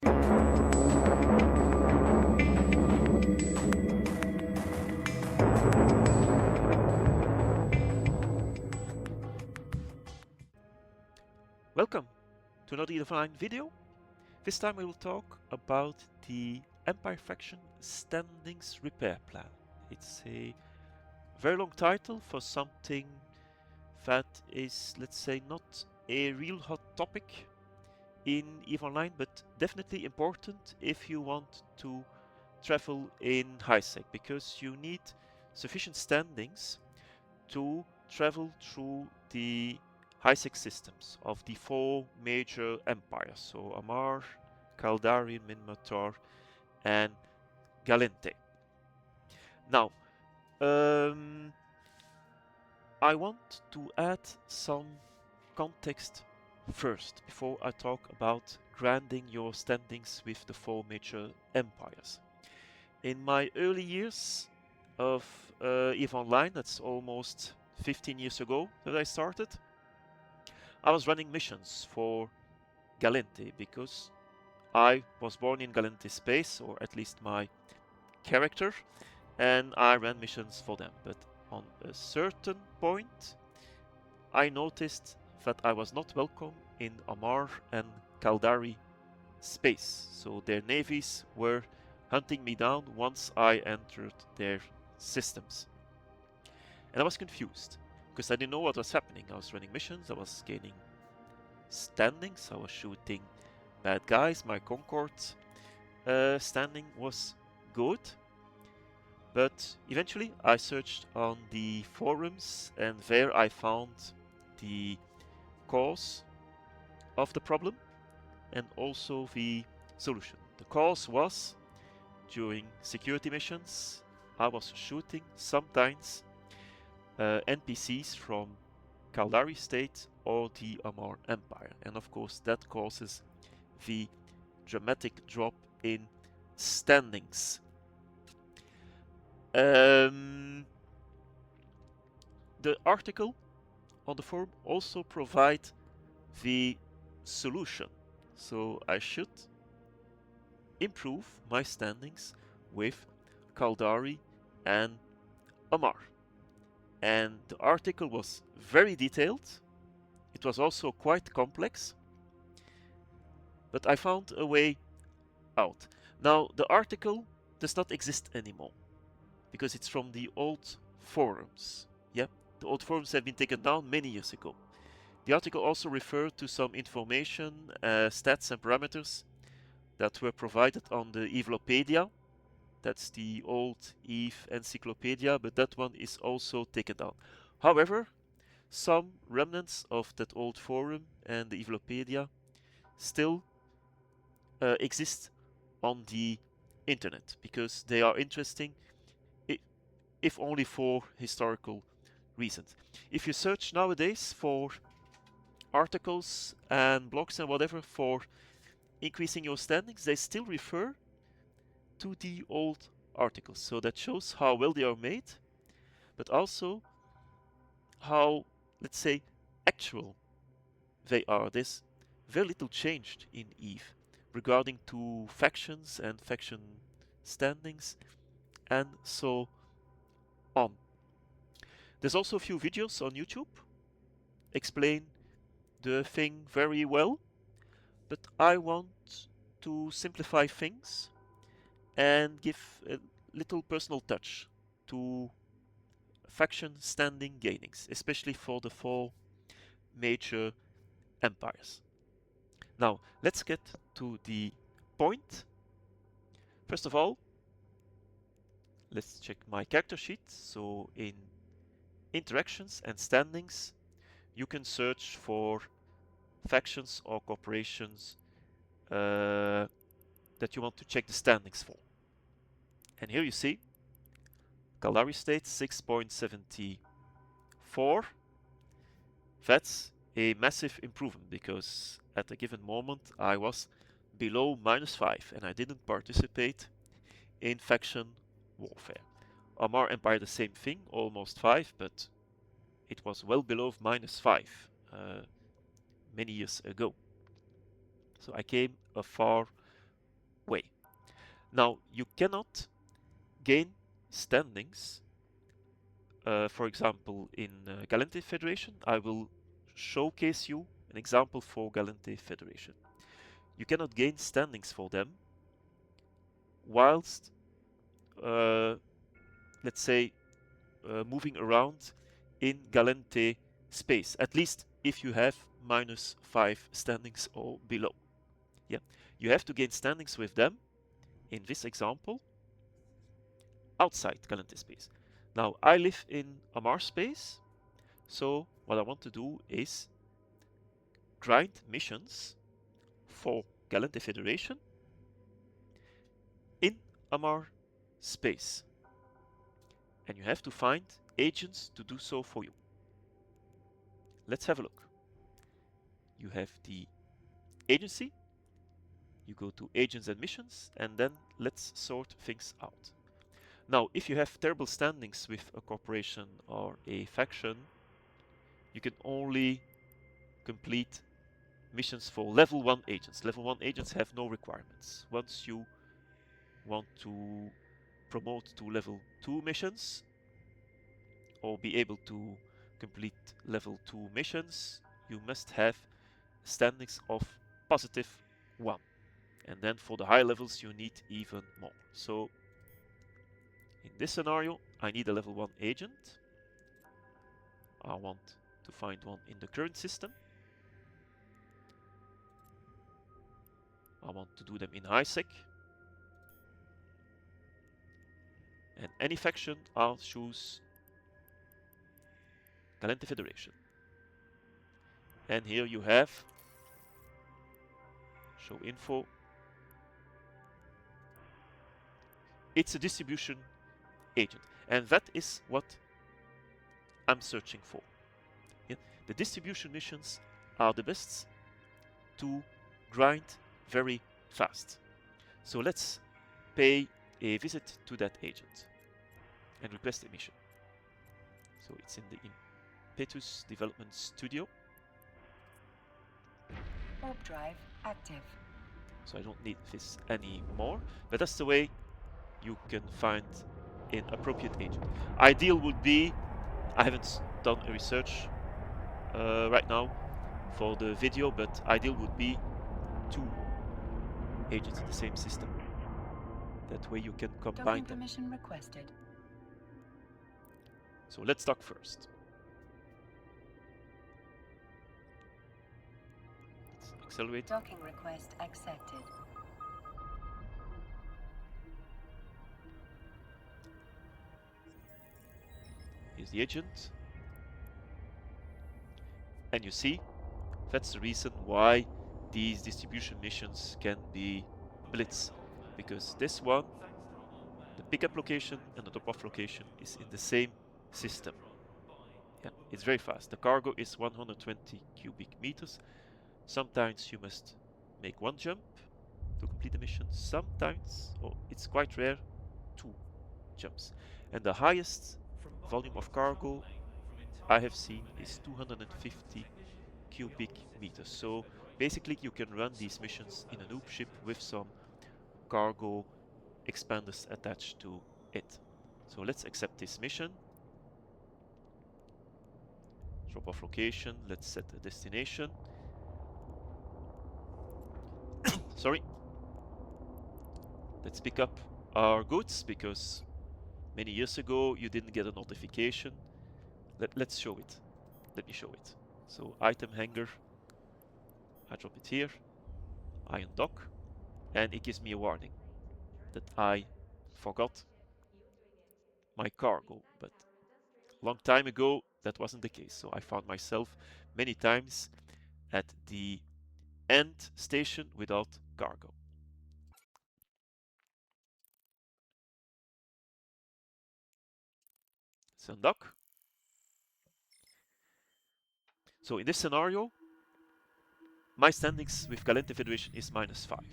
Welcome to another EVE Online video. This time we will talk about the Empire Faction Standings Repair Plan. It's a very long title for something that is, let's say, not a real hot topic in EVE Online, but definitely important if you want to travel in HiSec, because you need sufficient standings to travel through the HiSec systems of the four major empires, so Amarr, Caldari, Minmatar, and Gallente. Now, I want to add some context first before I talk about granting your standings with the four major empires. In my early years of EVE Online, that's almost 15 years ago that I started, I was running missions for Gallente because I was born in Gallente space, or at least my character, and I ran missions for them. But on a certain point, I noticed that I was not welcome in Amarr and Caldari space, so their navies were hunting me down once I entered their systems. And I was confused, because I didn't know what was happening. I was running missions, I was gaining standings, I was shooting bad guys, my Concord standing was good. But eventually I searched on the forums, and there I found the cause of the problem and also the solution. The cause was, during security missions, I was shooting sometimes NPCs from Caldari State or the Amarr Empire, and of course that causes the dramatic drop in standings. The article on the forum also provides the solution, so I should improve my standings with Caldari and Amarr. And the article was very detailed. It was also quite complex, but I found a way out. Now, the article does not exist anymore because it's from the old forums. Yep, the old forums have been taken down many years ago. The article also referred to some information, stats and parameters that were provided on the Evelopedia. That's the old EVE encyclopedia, but that one is also taken down. However, some remnants of that old forum and the Evelopedia still exist on the internet because they are interesting, if only for historical reasons. If you search nowadays for articles and blogs and whatever for increasing your standings, they still refer to the old articles. So that shows how well they are made, but also how, let's say, actual they are. There's very little changed in EVE regarding to factions and faction standings and so on. There's also a few videos on YouTube explain the thing very well, but I want to simplify things and give a little personal touch to faction standing gainings, especially for the four major empires. Now, let's get to the point. First of all, let's check my character sheet. So in interactions and standings, you can search for factions or corporations that you want to check the standings for. And here you see Caldari State 6.74. That's a massive improvement because at a given moment I was below -5 and I didn't participate in faction warfare. Amarr Empire the same thing, almost 5, but it was well below -5 many years ago. So I came a far way. Now, you cannot gain standings, for example, in Gallente Federation. I will showcase you an example for Gallente Federation. You cannot gain standings for them whilst, let's say, moving around in Gallente space, at least if you have -5 standings or below. Yeah, you have to gain standings with them, in this example, outside Gallente space. Now, I live in Amarr space, so what I want to do is grind missions for Gallente Federation in Amarr space. And you have to find agents to do so for you. Let's have a look. You have the agency, you go to agents and missions, and then let's sort things out. Now, if you have terrible standings with a corporation or a faction, you can only complete missions for level 1 agents. Level 1 agents have no requirements. Once you want to promote to level 2 missions, or be able to complete level 2 missions, you must have standings of +1. And then for the high levels you need even more. So in this scenario I need a level 1 agent. I want to find one in the current system. I want to do them in HiSec. And any faction I'll choose Gallente Federation. And here you have show info. It's a distribution agent, and that is what I'm searching for. Yeah. The distribution missions are the best to grind very fast. So let's pay a visit to that agent and request a mission. So it's in the Impetus Development Studio. Warp drive active. So I don't need this anymore, but that's the way you can find an appropriate agent. Ideal would be, I haven't done a research right now for the video, but ideal would be 2 agents in the same system. That way you can combine Docking them. permission requested. So let's dock first. Let's accelerate. Docking request accepted. Here's the agent. And you see, that's the reason why these distribution missions can be blitz. Because this one, the pickup location and the drop-off location is in the same system. Yeah, it's very fast. The cargo is 120 cubic meters. Sometimes you must make 1 jump to complete the mission. Sometimes, it's quite rare, 2 jumps. And the highest volume of cargo I have seen is 250 cubic meters. So basically you can run these missions in a noob ship with some cargo expanders attached to it. So let's accept this mission. Drop off location, let's set a destination. Sorry. Let's pick up our goods because many years ago you didn't get a notification. Let's show it. Let me show it. So item hanger, I drop it here, I undock, and it gives me a warning that I forgot my cargo, but a long time ago that wasn't the case. So I found myself many times at the end station without cargo. Let's undock. So in this scenario, my standings with Gallente Federation is -5.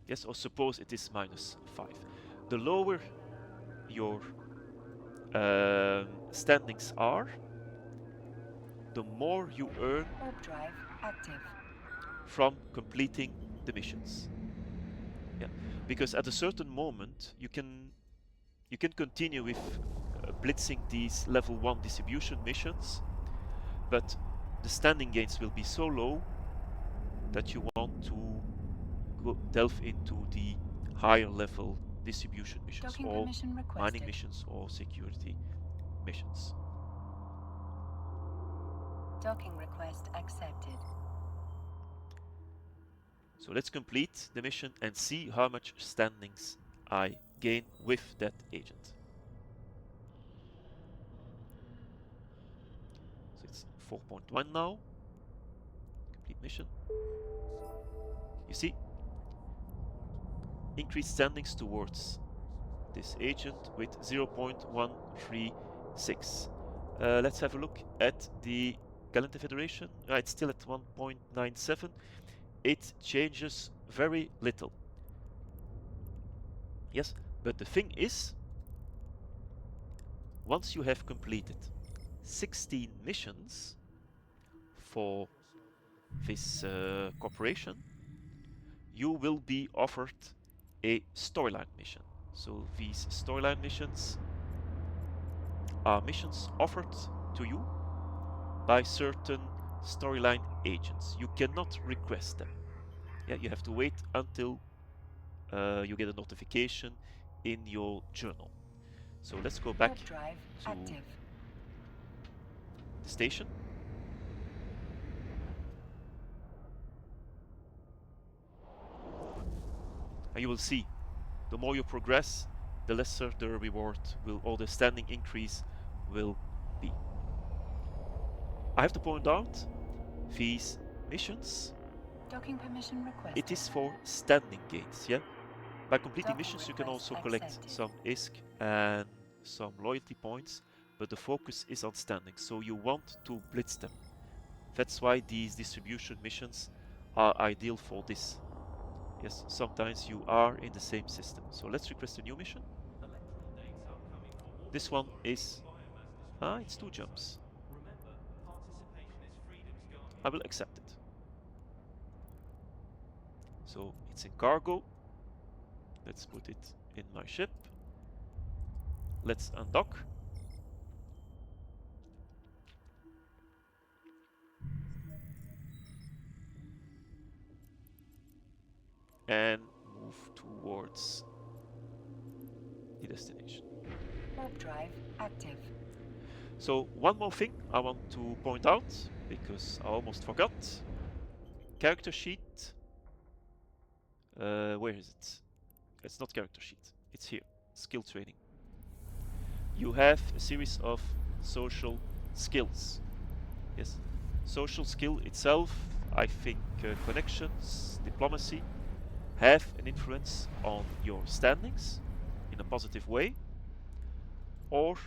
Yes, or suppose it is -5. The lower your standings are, the more you earn Warp drive active. from completing the missions. Yeah, because at a certain moment you can continue with blitzing these level 1 distribution missions, but the standing gains will be so low that you want to delve into the higher level distribution missions, Docking or permission mining requested. missions, or security missions. Docking request accepted. So let's complete the mission and see how much standings I gain with that agent. So it's 4.1 now. Complete mission. You see, increased standings towards this agent with 0.136. Let's have a look at the Gallente Federation. It's still at 1.97. It changes very little. Yes, but the thing is, once you have completed 16 missions for this corporation, you will be offered a storyline mission. So these storyline missions are missions offered to you by certain storyline agents. You cannot request them. Yeah, you have to wait until you get a notification in your journal. So let's go back Warp drive to active. the station. And you will see, the more you progress, the lesser the reward will, or the standing increase will be. I have to point out, these missions, Docking permission requested. it is for standing gains, yeah? By completing Docking missions, you can request also collect accepted. some ISK and some loyalty points, but the focus is on standing, so you want to blitz them. That's why these distribution missions are ideal for this. Yes, sometimes you are in the same system. So let's request a new mission. This one is... it's 2 jumps. I will accept it. So it's in cargo. Let's put it in my ship. Let's undock. And move towards the destination. Warp drive active. So one more thing I want to point out, because I almost forgot. Character sheet. Where is it? It's not character sheet. It's here. Skill training. You have a series of social skills. Yes. Social skill itself, I think connections, diplomacy, have an influence on your standings in a positive way, or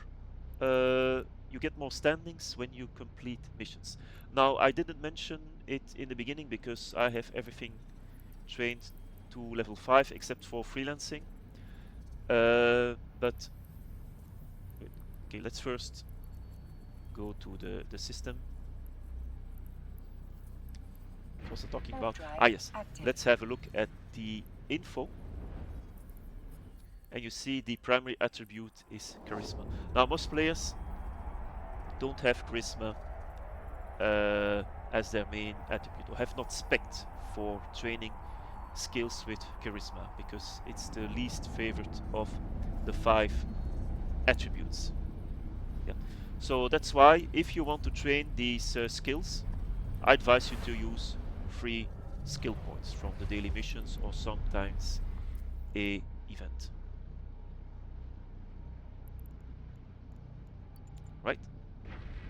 you get more standings when you complete missions. Now, I didn't mention it in the beginning because I have everything trained to level 5 except for freelancing. But okay, let's first go to the system. What was I talking about? Yes, active. let's have a look at the info. And you see the primary attribute is charisma. Now, most players don't have charisma as their main attribute, or have not spec'd for training skills with charisma, because it's the least favorite of the 5 attributes. Yeah. So that's why, if you want to train these skills, I advise you to use free skill points from the daily missions, or sometimes a event. Right?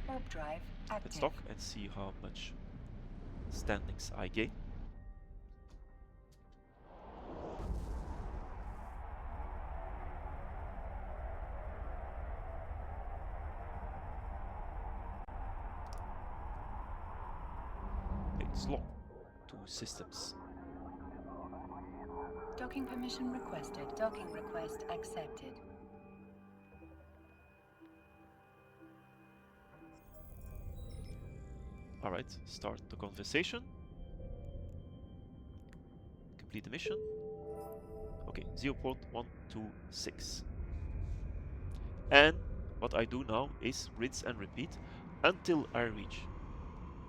Warp drive active. Let's dock and see how much standings I gain. It's long. 2 systems. Docking permission requested. Docking request accepted. Alright, start the conversation. Complete the mission. Okay, 0.126. And what I do now is rinse and repeat until I reach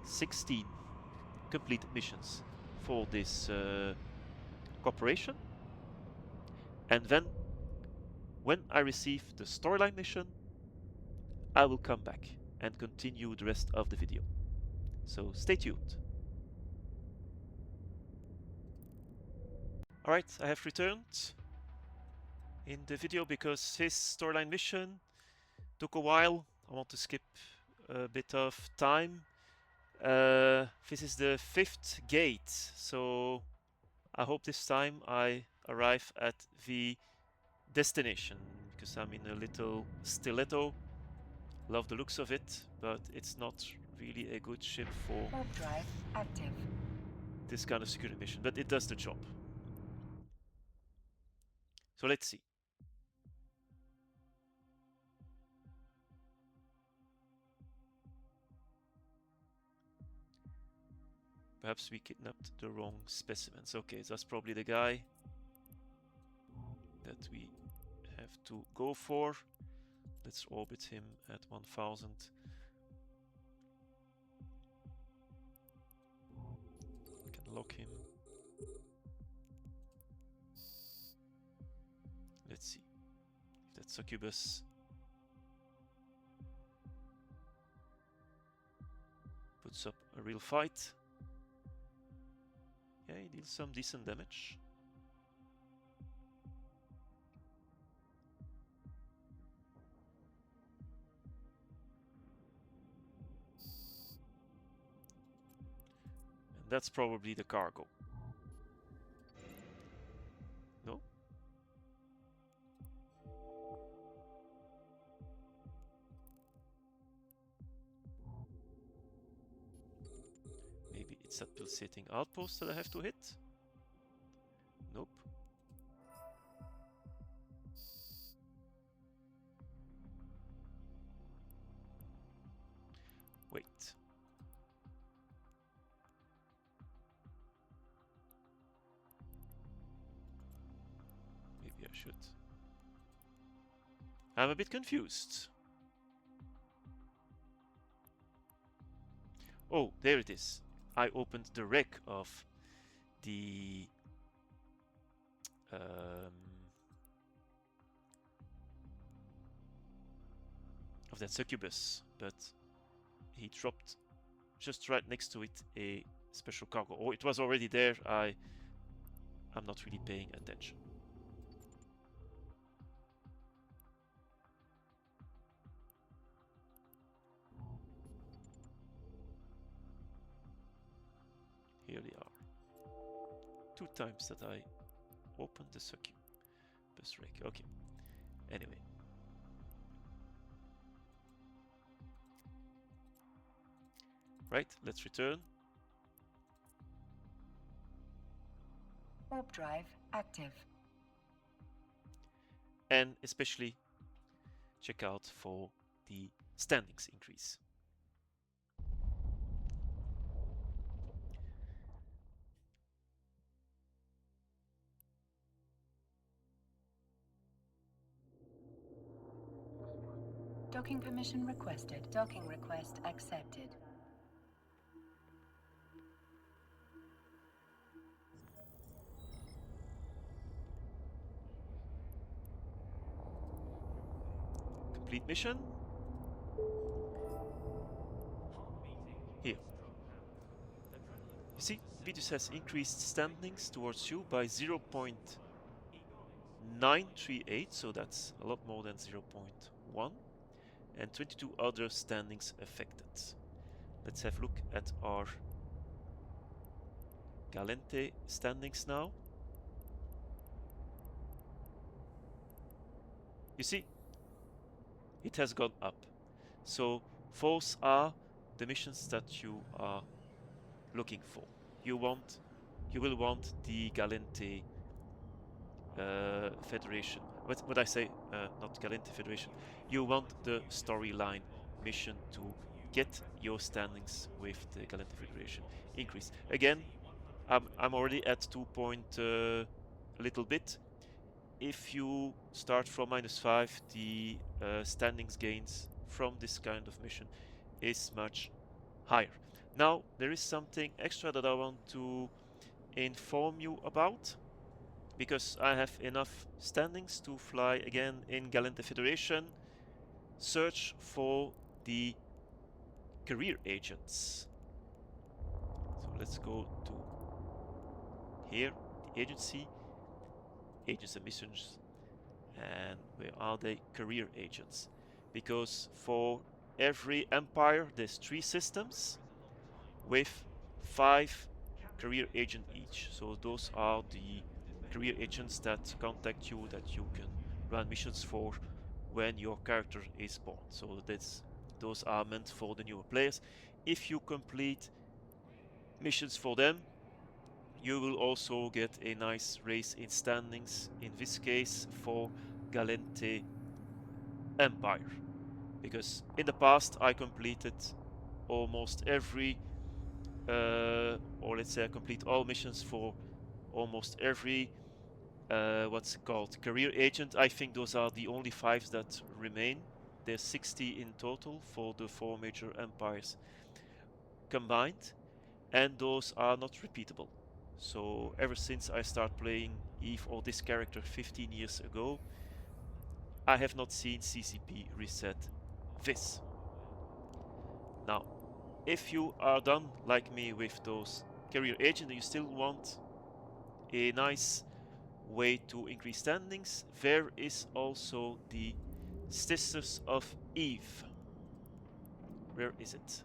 16 completed missions for this corporation. And then when I receive the storyline mission, I will come back and continue the rest of the video. So stay tuned. Alright, I have returned in the video because his storyline mission took a while. I want to skip a bit of time. This is the 5th gate, so I hope this time I arrive at the destination, because I'm in a little stiletto. Love the looks of it, but it's not really a good ship for Warp drive active. this kind of security mission, but it does the job. So let's see. Perhaps we kidnapped the wrong specimens. Okay, that's probably the guy that we have to go for. Let's orbit him at 1000. We can lock him. Let's see if that succubus puts up a real fight. Yeah, he deals some decent damage. And that's probably the cargo. No? Maybe it's that pulsating outpost that I have to hit? Nope. Wait. Maybe I should. I'm a bit confused. Oh, there it is. I opened the wreck of the that succubus, but he dropped just right next to it a special cargo. Oh, it was already there. I'm not really paying attention. Here they are. 2 times that I opened the succubus wreck. Okay. Anyway. Right, let's return. Warp drive active. And especially check out for the standings increase. Docking permission requested. Docking request accepted. Complete mission. Here. You see, Vitus has increased standings towards you by 0.938, so that's a lot more than 0.1, and 22 other standings affected. Let's have a look at our Gallente standings now. You see, it has gone up. So those are the missions that you are looking for. You will want the Gallente Federation. What would I say? Not Gallente Federation. You want the storyline mission to get your standings with the Gallente Federation increase. Again, I'm already at 2 point a little bit. if you start from -5, the standings gains from this kind of mission is much higher. Now, there is something extra that I want to inform you about, because I have enough standings to fly again in Gallente Federation. Search for the career agents. So let's go to here, the agency, agents and missions, and where are they? Career agents. Because for every empire there's 3 systems with 5 career agent each. So those are the career agents that contact you, that you can run missions for when your character is born. So those are meant for the newer players. If you complete missions for them, you will also get a nice raise in standings, in this case for Gallente Empire. Because in the past I completed almost every, or let's say I complete all missions for almost every, what's it called, career agent. I think those are the only 5 that remain. There's 60 in total for the 4 major empires combined, and those are not repeatable. So ever since I started playing Eve or this character 15 years ago, I have not seen CCP reset this. Now, if you are done like me with those career agents and you still want a nice way to increase standings, there is also the Sisters of Eve. Where is it?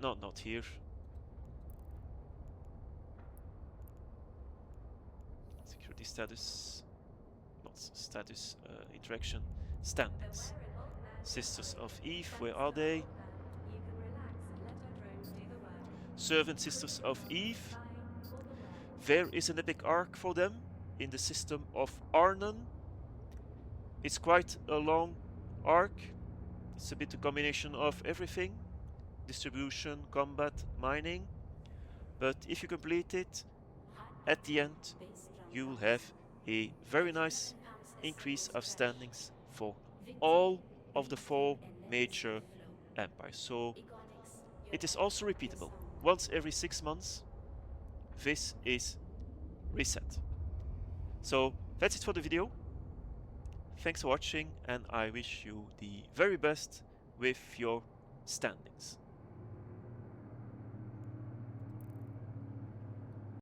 No, not here. Security status, not status, interaction, standings. Sisters of Eve, where are they? Servant Sisters of Eve. There is an epic arc for them in the system of Arnon. It's quite a long arc. It's a bit a combination of everything. Distribution, combat, mining. But if you complete it, at the end you will have a very nice increase of standings for all of the 4 major empires. So it is also repeatable. Once every 6 months, this is reset. So that's it for the video. Thanks for watching, and I wish you the very best with your standings.